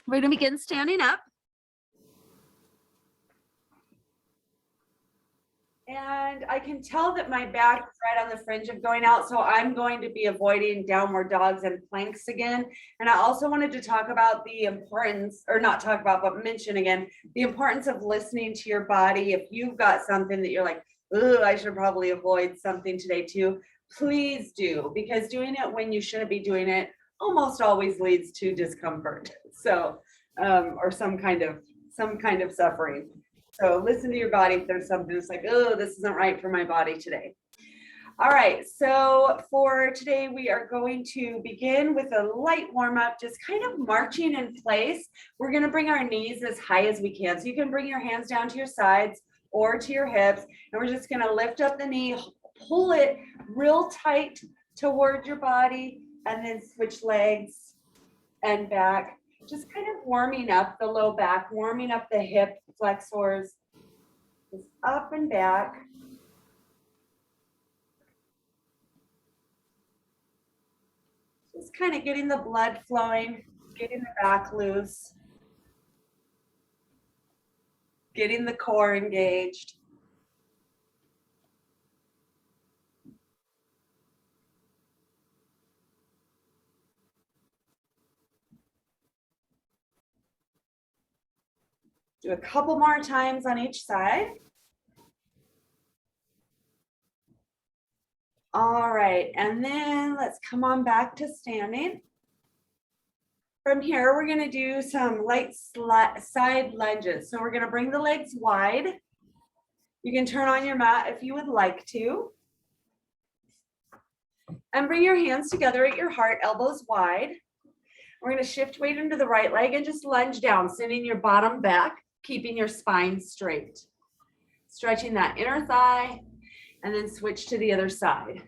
We're going to begin standing up. And I can tell that my back is right on the fringe of going out, so I'm going to be avoiding downward dogs and planks again. And I also wanted to talk about the importance, or not talk about, but mention again, the importance of listening to your body. If you've got something that you're like, oh, I should probably avoid something today too, please do, because doing it when you shouldn't be doing it almost always leads to discomfort. So, or some kind of suffering. So listen to your body if there's something that's like, oh, this isn't right for my body today. All right, so for today, we are going to begin with a light warm up, just kind of marching in place. We're gonna bring our knees as high as we can. So you can bring your hands down to your sides or to your hips, and we're just gonna lift up the knee, pull it real tight toward your body, and then switch legs and back. Just kind of warming up the low back, warming up the hip flexors, just up and back. Just kind of getting the blood flowing, getting the back loose, getting the core engaged. Do a couple more times on each side. All right, and then let's come on back to standing. From here, we're gonna do some light side lunges. So we're gonna bring the legs wide. You can turn on your mat if you would like to. And bring your hands together at your heart, elbows wide. We're gonna shift weight into the right leg and just lunge down, sending your bottom back, keeping your spine straight. Stretching that inner thigh, and then switch to the other side.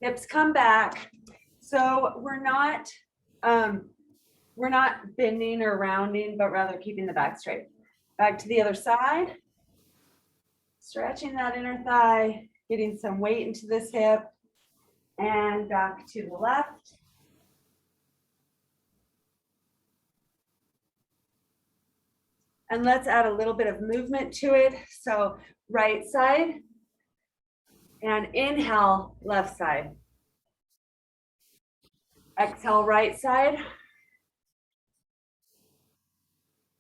Hips come back. So we're not bending or rounding, but rather keeping the back straight. Back to the other side. Stretching that inner thigh, getting some weight into this hip, and back to the left. And let's add a little bit of movement to it. So right side, and inhale, left side. Exhale, right side.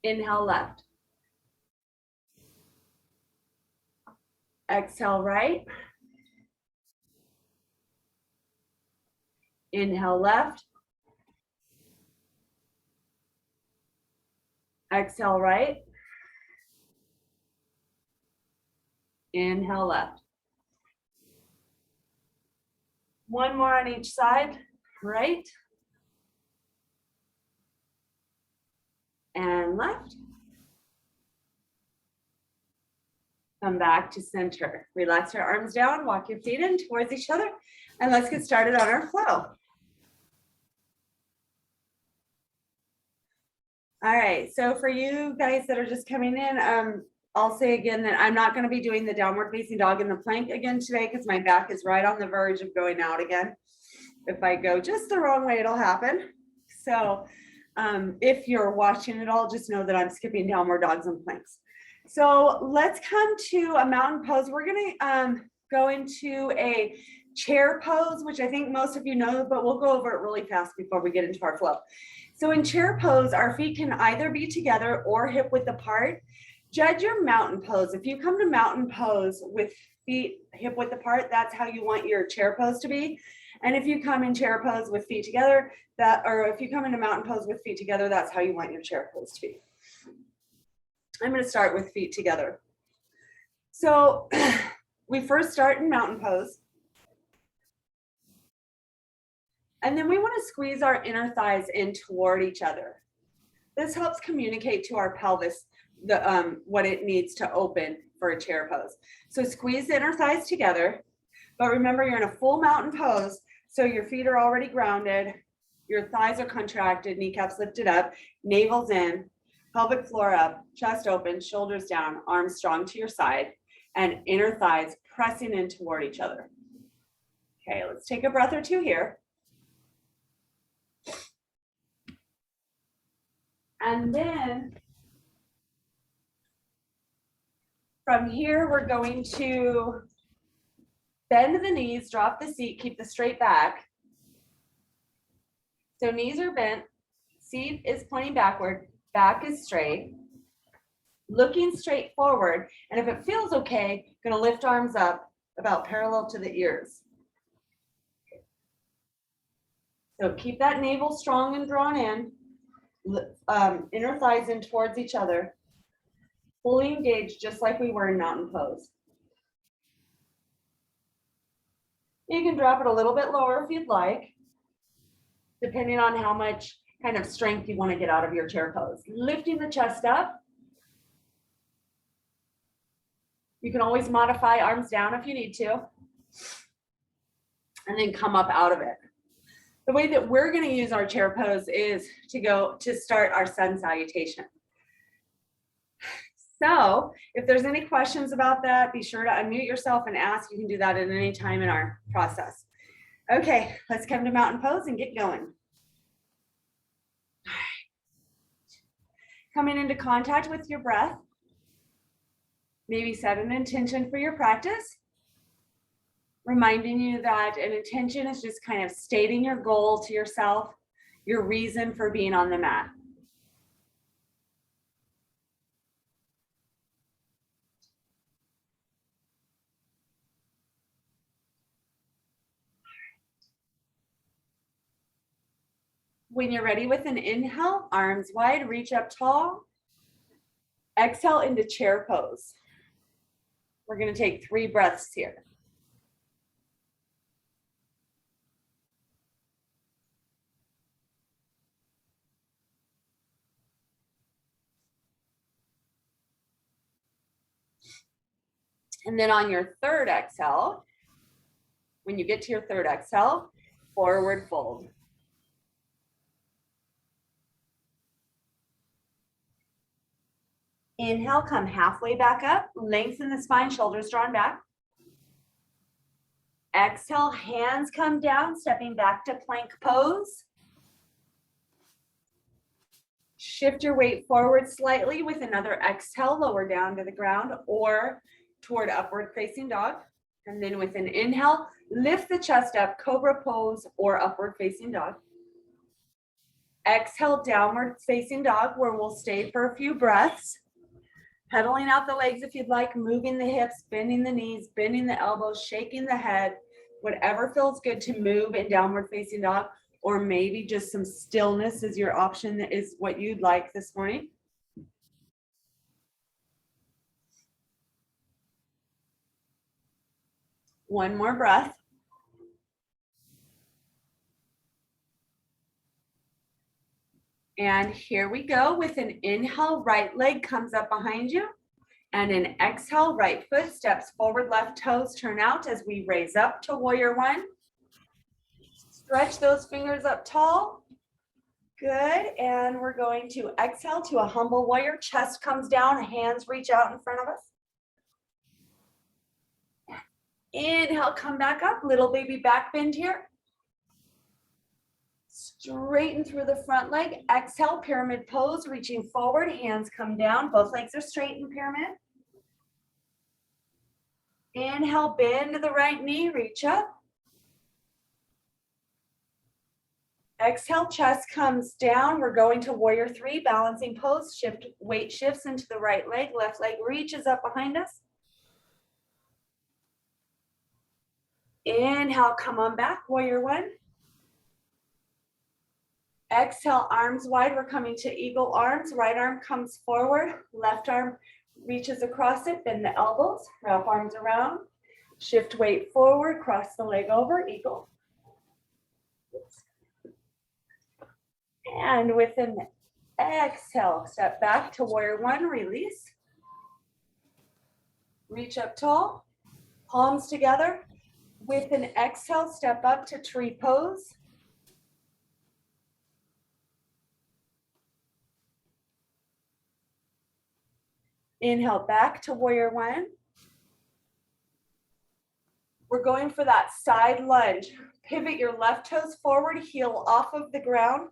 Inhale, left. Exhale, right. Inhale, left. Exhale, right. Inhale, left. One more on each side, right and left. Come back to center. Relax your arms down, walk your feet in towards each other, and let's get started on our flow. All right, so for you guys that are just coming in, I'll say again that I'm not going to be doing the downward facing dog in the plank again today because my back is right on the verge of going out again. If I go just the wrong way, it'll happen. So if you're watching it all, just know that I'm skipping downward dogs and planks. So let's come to a mountain pose. We're going to go into a chair pose, which I think most of you know, but we'll go over it really fast before we get into our flow. So in chair pose, our feet can either be together or hip width apart. Judge your mountain pose. If you come to mountain pose with feet hip width apart, that's how you want your chair pose to be. And if you come in chair pose with feet together, or if you come into mountain pose with feet together, that's how you want your chair pose to be. I'm going to start with feet together. So we first start in mountain pose. And then we want to squeeze our inner thighs in toward each other. This helps communicate to our pelvis what it needs to open for a chair pose. So squeeze the inner thighs together, but remember you're in a full mountain pose, so your feet are already grounded, your thighs are contracted, kneecaps lifted up, navel's in, pelvic floor up, chest open, shoulders down, arms strong to your side, and inner thighs pressing in toward each other. Okay, let's take a breath or two here. And then from here, we're going to bend the knees, drop the seat, keep the straight back. So knees are bent, seat is pointing backward, back is straight, looking straight forward. And if it feels okay, gonna lift arms up about parallel to the ears. So keep that navel strong and drawn in, inner thighs in towards each other, fully engaged just like we were in mountain pose. You can drop it a little bit lower if you'd like, depending on how much kind of strength you want to get out of your chair pose. Lifting the chest up. You can always modify arms down if you need to, and then come up out of it. The way that we're going to use our chair pose is to start our sun salutation. So if there's any questions about that, be sure to unmute yourself and ask. You can do that at any time in our process. Okay, let's come to mountain pose and get going. Coming into contact with your breath. Maybe set an intention for your practice. Reminding you that an intention is just kind of stating your goal to yourself, your reason for being on the mat. When you're ready with an inhale, arms wide, reach up tall. Exhale into chair pose. We're going to take 3 breaths here. And then on your third exhale, when you get to your third exhale, forward fold. Inhale, come halfway back up, lengthen the spine, shoulders drawn back. Exhale, hands come down, stepping back to plank pose. Shift your weight forward slightly with another exhale, lower down to the ground or toward upward facing dog. And then with an inhale, lift the chest up, cobra pose or upward facing dog. Exhale, downward facing dog, where we'll stay for a few breaths. Pedaling out the legs if you'd like, moving the hips, bending the knees, bending the elbows, shaking the head, whatever feels good to move in downward facing dog, or maybe just some stillness is your option, that is what you'd like this morning. One more breath. And here we go. With an inhale, right leg comes up behind you. And an exhale, right foot steps forward, left toes turn out as we raise up to warrior 1. Stretch those fingers up tall. Good. And we're going to exhale to a humble warrior. Chest comes down, hands reach out in front of us. Inhale, come back up, little baby back bend here. Straighten through the front leg. Exhale, pyramid pose, reaching forward, hands come down, both legs are straight in pyramid. Inhale, bend to the right knee, reach up. Exhale, chest comes down. We're going to warrior 3, balancing pose. Shift, weight shifts into the right leg. Left leg reaches up behind us. Inhale, come on back, warrior 1. Exhale, arms wide. We're coming to eagle arms. Right arm comes forward. Left arm reaches across it. Bend the elbows. Wrap arms around. Shift weight forward. Cross the leg over. Eagle. And with an exhale, step back to warrior 1. Release. Reach up tall. Palms together. With an exhale, step up to tree pose. Inhale, back to warrior 1. We're going for that side lunge. Pivot your left toes forward, heel off of the ground.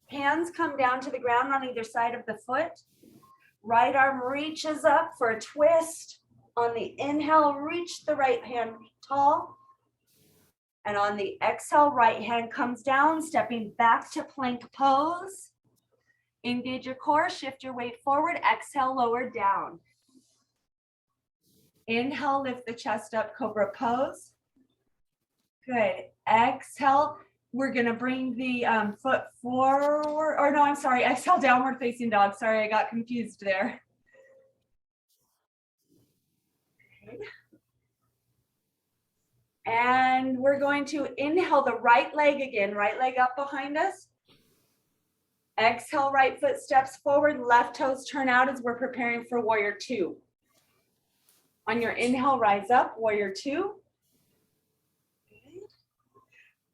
Hands come down to the ground on either side of the foot. Right arm reaches up for a twist. On the inhale, reach the right hand tall. And on the exhale, right hand comes down, stepping back to plank pose. Engage your core, shift your weight forward, exhale, lower down. Inhale, lift the chest up, cobra pose. Good. Exhale, we're gonna bring the foot forward, or no, I'm sorry, exhale, downward facing dog. Sorry, I got confused there. Okay. And we're going to inhale the right leg again, right leg up behind us. Exhale, right foot steps forward, left toes turn out as we're preparing for warrior two. On your inhale, rise up, warrior two.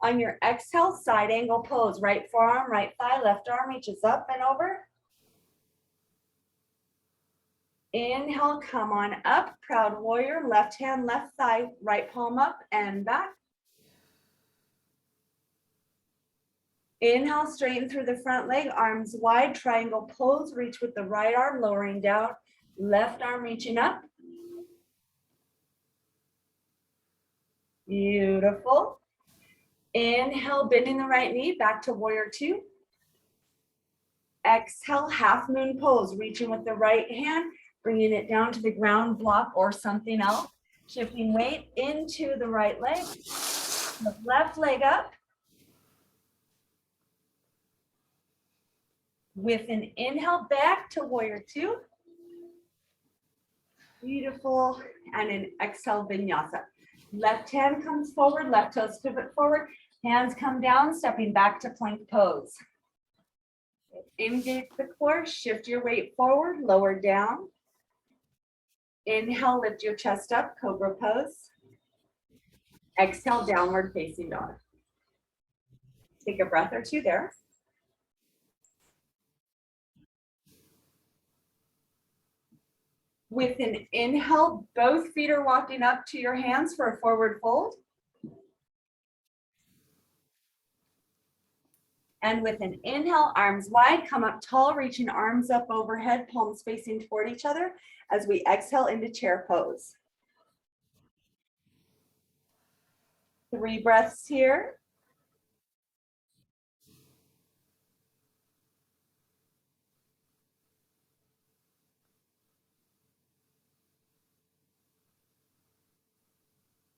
On your exhale, side angle pose, right forearm, right thigh, left arm reaches up and over. Inhale, come on up, proud warrior, left hand, left thigh, right palm up and back. Inhale, straighten through the front leg, arms wide, triangle pose, reach with the right arm, lowering down, left arm reaching up. Beautiful. Inhale, bending the right knee, back to warrior two. Exhale, half moon pose, reaching with the right hand, bringing it down to the ground block or something else. Shifting weight into the right leg, the left leg up. With an inhale, back to warrior two. Beautiful. And an exhale, vinyasa. Left hand comes forward, left toes pivot forward, hands come down, stepping back to plank pose. Engage the core, shift your weight forward, lower down. Inhale, lift your chest up, cobra pose. Exhale, downward facing dog. Take a breath or two there. With an inhale, both feet are walking up to your hands for a forward fold. And with an inhale, arms wide, come up tall, reaching arms up overhead, palms facing toward each other as we exhale into chair pose. 3 breaths here.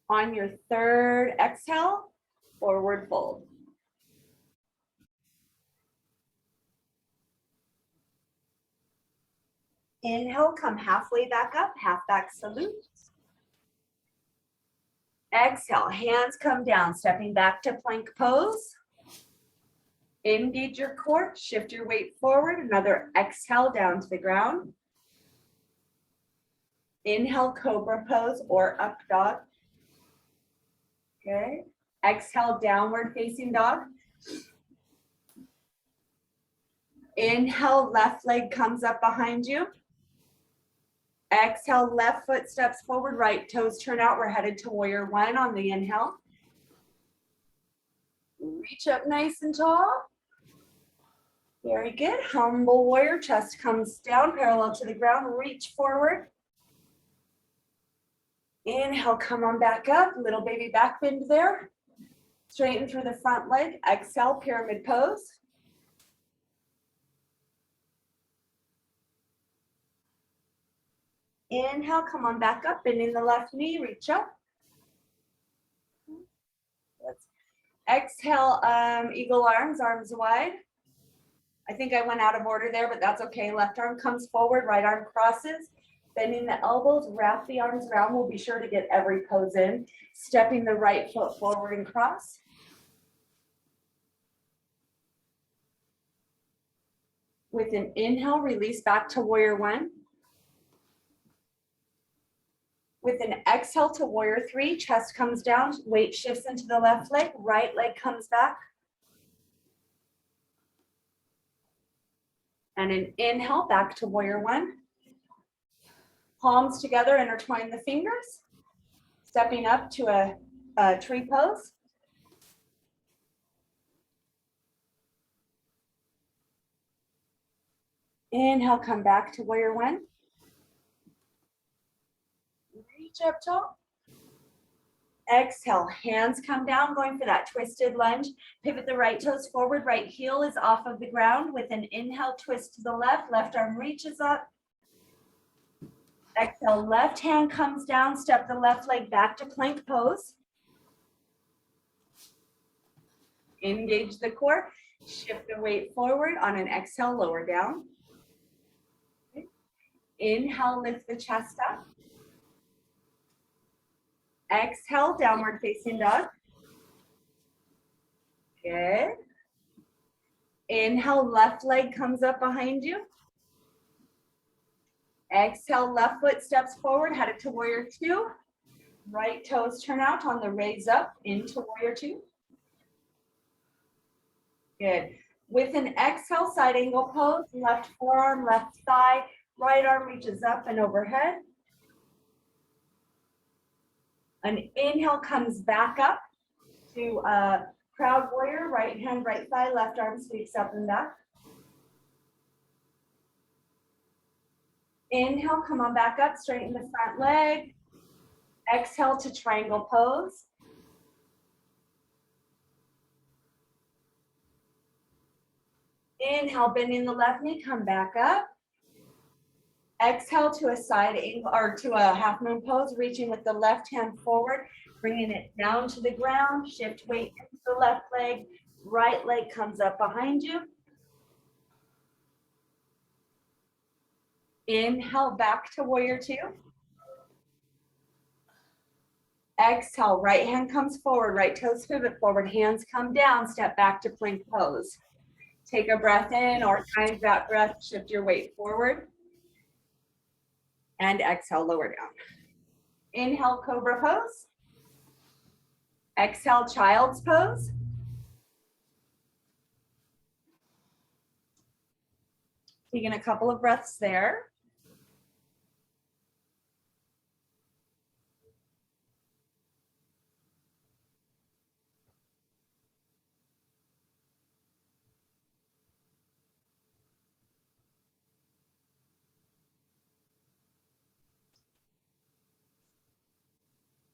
On your third exhale, forward fold. Inhale, come halfway back up, half back salute. Exhale, hands come down, stepping back to plank pose. Engage your core, shift your weight forward, another exhale down to the ground. Inhale, cobra pose or up dog. Okay. Exhale, downward facing dog. Inhale, left leg comes up behind you. Exhale, left foot steps forward, right toes turn out. We're headed to warrior one on the inhale. Reach up nice and tall. Very good. Humble warrior, chest comes down, parallel to the ground. Reach forward. Inhale, come on back up. Little baby back bend there. Straighten through the front leg. Exhale, pyramid pose. Inhale, come on back up, bending the left knee, reach up. Let's exhale, eagle arms, arms wide. I think I went out of order there, but that's okay. Left arm comes forward, right arm crosses. Bending the elbows, wrap the arms around. We'll be sure to get every pose in. Stepping the right foot forward and cross. With an inhale, release back to warrior one. With an exhale to warrior three, chest comes down, weight shifts into the left leg, right leg comes back. And an inhale back to warrior one. Palms together, intertwine the fingers. Stepping up to a tree pose. Inhale, come back to warrior one. Reach up tall. Exhale, hands come down, going for that twisted lunge. Pivot the right toes forward, right heel is off of the ground. With an inhale, twist to the left, left arm reaches up. Exhale, left hand comes down, step the left leg back to plank pose. Engage the core, shift the weight forward. On an exhale, lower down. Okay. Inhale, lift the chest up. Exhale, downward facing dog. Good. Inhale, left leg comes up behind you. Exhale, left foot steps forward, headed to warrior two. Right toes turn out on the raise up into warrior two. Good. With an exhale, side angle pose, left forearm, left thigh, right arm reaches up and overhead. An inhale comes back up to a proud warrior, right hand, right thigh, left arm sweeps up and back. Inhale, come on back up, straighten the front leg. Exhale to triangle pose. Inhale, bending the left knee, come back up. Exhale to a side angle or to a half moon pose, reaching with the left hand forward, bringing it down to the ground, shift weight into the left leg, right leg comes up behind you. Inhale, back to warrior two. Exhale, right hand comes forward, right toes pivot forward, hands come down, step back to plank pose. Take a breath in or kind that breath, shift your weight forward. And exhale, lower down. Inhale, cobra pose. Exhale, child's pose. Taking a couple of breaths there.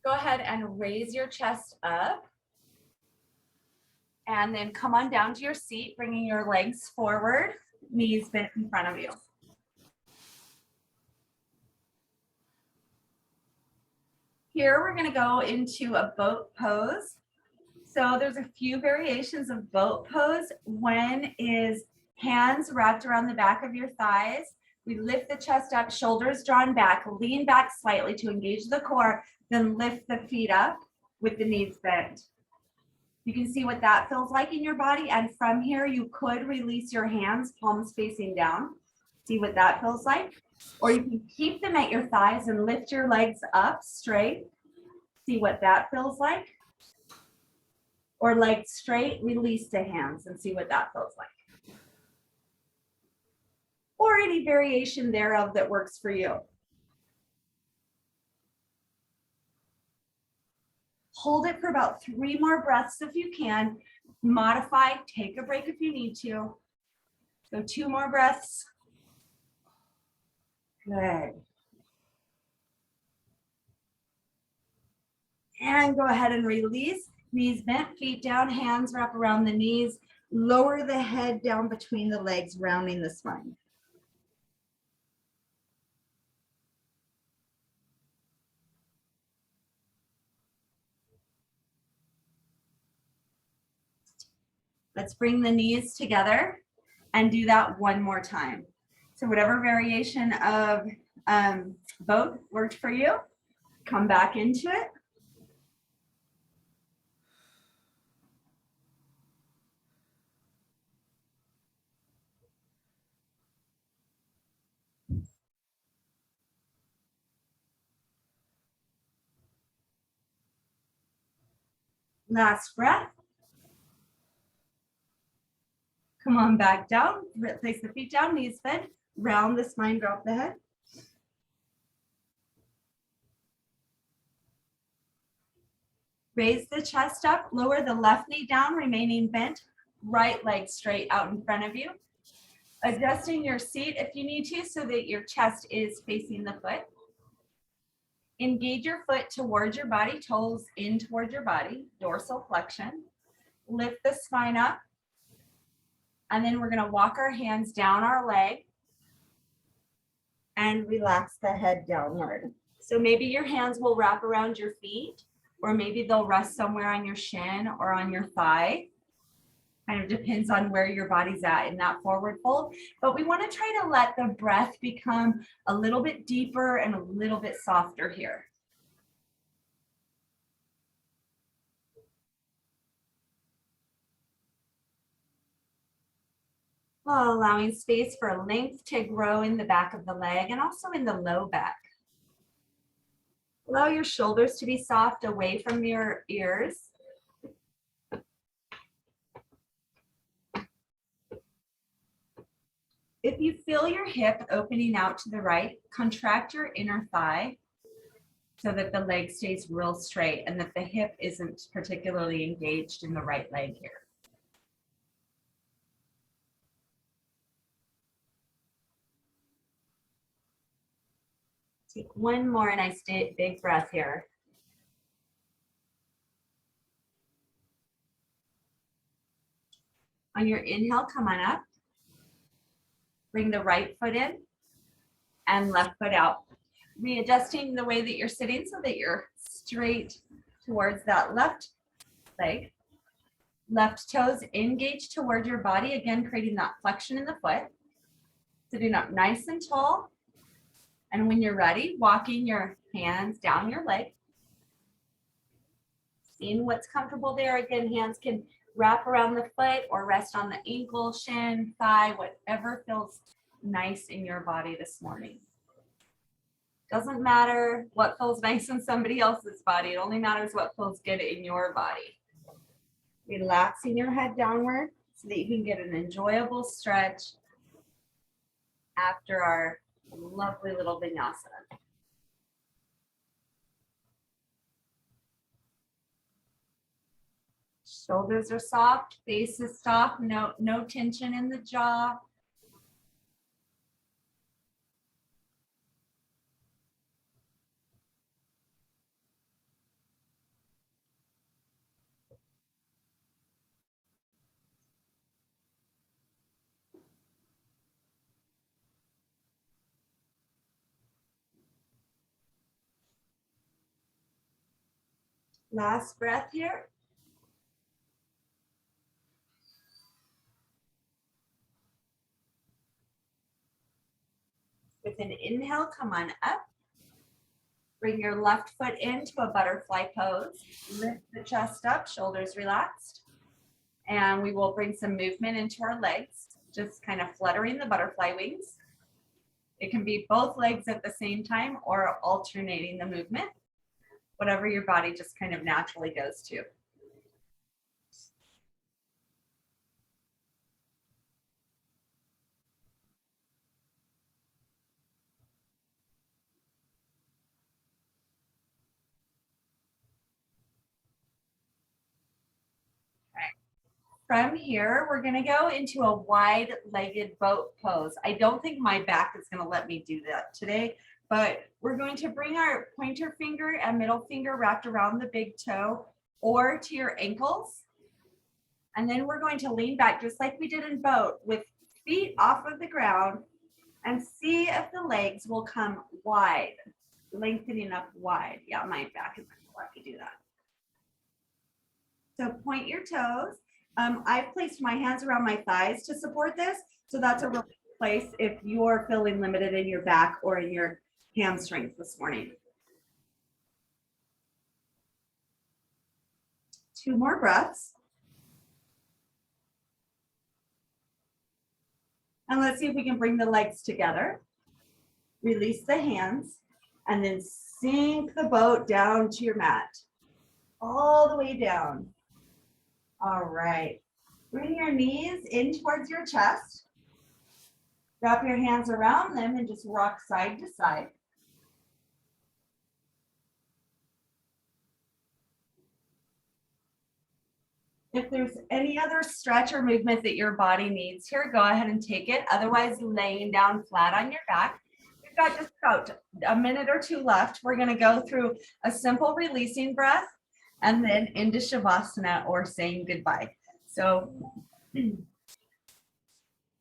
Go ahead and raise your chest up. And then come on down to your seat, bringing your legs forward, knees bent in front of you. Here we're going to go into a boat pose. So there's a few variations of boat pose. One is hands wrapped around the back of your thighs. We lift the chest up, shoulders drawn back, lean back slightly to engage the core, then lift the feet up with the knees bent. You can see what that feels like in your body. And from here, you could release your hands, palms facing down. See what that feels like. Or you can keep them at your thighs and lift your legs up straight. See what that feels like. Or legs straight, release the hands and see what that feels like. Or any variation thereof that works for you. Hold it for about 3 more breaths if you can. Modify, take a break if you need to. So 2 more breaths. Good. And go ahead and release. Knees bent, feet down, hands wrap around the knees. Lower the head down between the legs, rounding the spine. Let's bring the knees together and do that 1 more time. So whatever variation of boat worked for you, come back into it. Last breath. Come on back down, place the feet down, knees bent, round the spine, drop the head. Raise the chest up, lower the left knee down, remaining bent, right leg straight out in front of you. Adjusting your seat if you need to so that your chest is facing the foot. Engage your foot towards your body, toes in towards your body, dorsal flexion. Lift the spine up. And then we're going to walk our hands down our leg and relax the head downward. So maybe your hands will wrap around your feet, or maybe they'll rest somewhere on your shin or on your thigh. Kind of depends on where your body's at in that forward fold. But we want to try to let the breath become a little bit deeper and a little bit softer here. Well, allowing space for length to grow in the back of the leg and also in the low back. Allow your shoulders to be soft away from your ears. If you feel your hip opening out to the right, contract your inner thigh so that the leg stays real straight and that the hip isn't particularly engaged in the right leg here. Take one more nice big breath here. On your inhale, come on up. Bring the right foot in and left foot out. Readjusting the way that you're sitting so that you're straight towards that left leg. Left toes engaged toward your body, again creating that flexion in the foot. Sitting up nice and tall. And when you're ready, walking your hands down your leg. Seeing what's comfortable there. Again, hands can wrap around the foot or rest on the ankle, shin, thigh, whatever feels nice in your body this morning. Doesn't matter what feels nice in somebody else's body. It only matters what feels good in your body. Relaxing your head downward so that you can get an enjoyable stretch after our lovely little vinyasa. Shoulders are soft, face is soft, no tension in the jaw. Last breath here. With an inhale, come on up. Bring your left foot into a butterfly pose. Lift the chest up, shoulders relaxed. And we will bring some movement into our legs, just kind of fluttering the butterfly wings. It can be both legs at the same time or alternating the movement, whatever your body just kind of naturally goes to. From here, we're gonna go into a wide-legged boat pose. I don't think my back is gonna let me do that today, but we're going to bring our pointer finger and middle finger wrapped around the big toe or to your ankles. And then we're going to lean back just like we did in boat with feet off of the ground and see if the legs will come wide, lengthening up wide. Yeah, my back is gonna let me do that. So point your toes. I've placed my hands around my thighs to support this. So that's a real place if you're feeling limited in your back or in your hamstrings this morning. 2 more breaths. And let's see if we can bring the legs together. Release the hands and then sink the boat down to your mat. All the way down. All right, bring your knees in towards your chest. Wrap your hands around them and just rock side to side. If there's any other stretch or movement that your body needs here, go ahead and take it. Otherwise, laying down flat on your back. We've got just about a minute or two left. We're going to go through a simple releasing breath and then into Shavasana or saying goodbye. So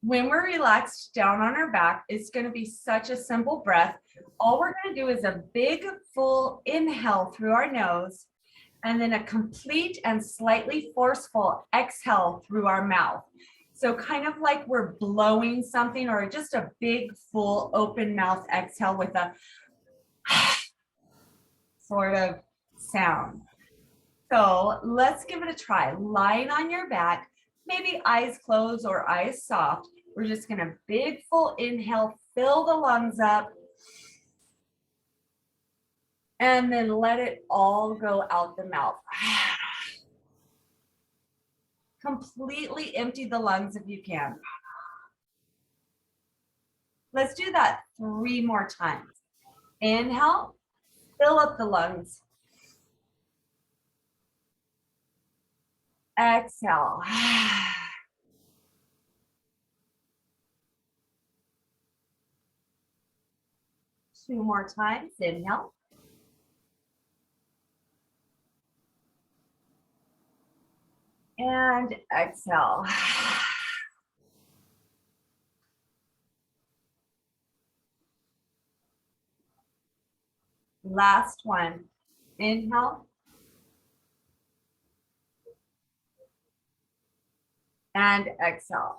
when we're relaxed down on our back, it's going to be such a simple breath. All we're going to do is a big full inhale through our nose and then a complete and slightly forceful exhale through our mouth. So kind of like we're blowing something, or just a big full open mouth exhale with a sort of sound. So let's give it a try. Lying on your back, maybe eyes closed or eyes soft. We're just gonna big full inhale, fill the lungs up, and then let it all go out the mouth. Completely empty the lungs if you can. Let's do that 3 more times. Inhale, fill up the lungs. Exhale. 2 more times. Inhale. And exhale. Last one. Inhale. And exhale.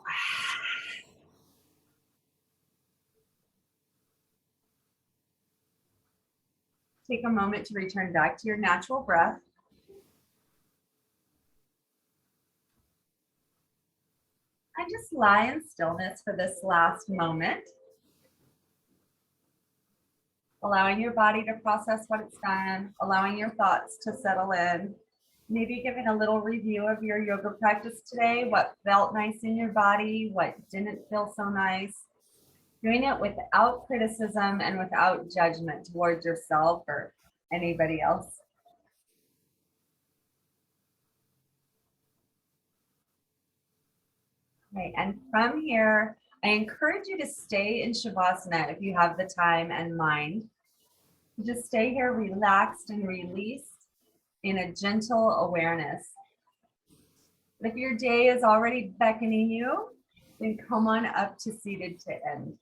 Take a moment to return back to your natural breath. And just lie in stillness for this last moment. Allowing your body to process what it's done, allowing your thoughts to settle in. Maybe giving a little review of your yoga practice today, what felt nice in your body, what didn't feel so nice. Doing it without criticism and without judgment towards yourself or anybody else. Okay, and from here, I encourage you to stay in Shavasana if you have the time and mind. Just stay here relaxed and released in a gentle awareness. If your day is already beckoning you, then come on up to seated to end.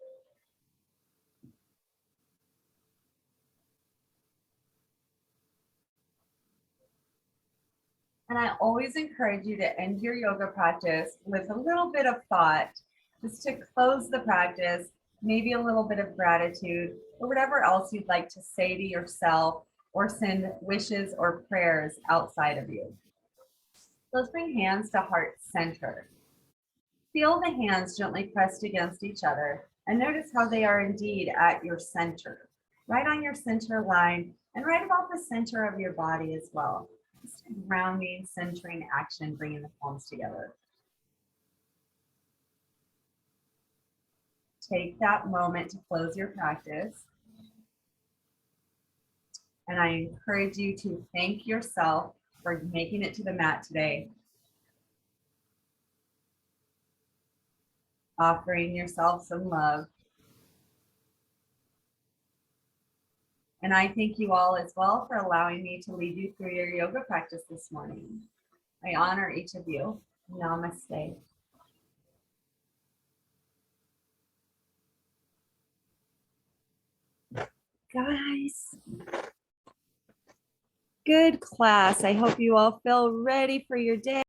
And I always encourage you to end your yoga practice with a little bit of thought, just to close the practice, maybe a little bit of gratitude, or whatever else you'd like to say to yourself or send wishes or prayers outside of you. Let's bring hands to heart center. Feel the hands gently pressed against each other and notice how they are indeed at your center, right on your center line and right about the center of your body as well. Just a grounding, centering action, bringing the palms together. Take that moment to close your practice. And I encourage you to thank yourself for making it to the mat today. Offering yourself some love. And I thank you all as well for allowing me to lead you through your yoga practice this morning. I honor each of you. Namaste. Guys, good class. I hope you all feel ready for your day.